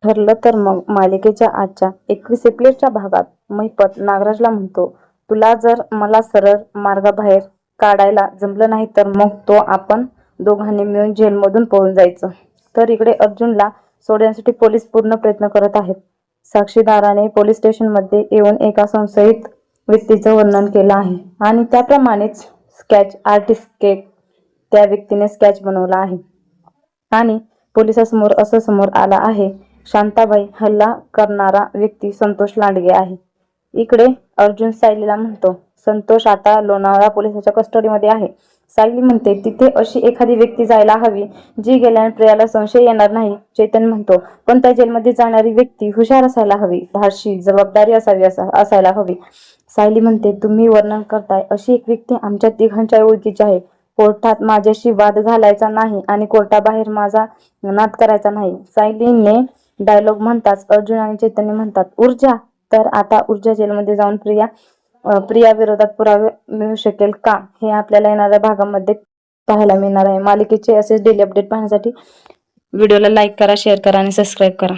ठरलं तर मग मालिकेच्या आजच्या 21 एप्रिलच्या भागात महिपत नागराजला म्हणतो, तुला जर मला सरळ मार्गाबाहेर काढायला जमलं नाही तर मग तो आपण दोघांनी मिळून जेलमधून पळून जायचं. तर इकडे अर्जुनला सोडण्यासाठी पोलीस पूर्ण प्रयत्न करत आहेत. साक्षीदाराने पोलीस स्टेशनमध्ये येऊन एका संशयित व्यक्तीचं वर्णन केलं आहे आणि त्याप्रमाणेच स्केच आर्टिस्ट त्या व्यक्तीने स्केच बनवला आहे आणि पोलिसांसमोर असं समोर आला आहे, शांताबाई हल्ला करणारा व्यक्ती संतोष लांडगे आहे. इकडे अर्जुन सायलीला म्हणतो, संतोष आता लोणावळा पोलिसांच्या कस्टडीमध्ये आहे. सायली म्हणते, तिथे अशी एखादी व्यक्ती जायला हवी जी गेल्याने प्रियाला संशय येणार नाही. चैतन्य म्हणतो, पण त्या जेलमध्ये जाणारी व्यक्ती हुशार असायला हवी, धाडशी, जबाबदारी असायला हवी. सायली म्हणते, तुम्ही वर्णन करताय अशी एक व्यक्ती आमच्या तिघांच्या ओळखीची आहे. कोर्टात माझ्याशी वाद घालायचा नाही आणि कोर्टाबाहेर माझा नाद करायचा नाही. सायलीने डायलॉग म्हणताच अर्जुन आणि चैतन्य म्हणतात, ऊर्जा. तर आता ऊर्जा जेलमध्ये जाऊन प्रिया विरोधात पुरावे मिळू शकेल का, हे आपल्याला येणाऱ्या भागामध्ये पाहायला मिळणार आहे. मालिकेचे असेच डेली अपडेट पाहण्यासाठी व्हिडिओला लाईक करा, शेअर करा आणि सबस्क्राईब करा.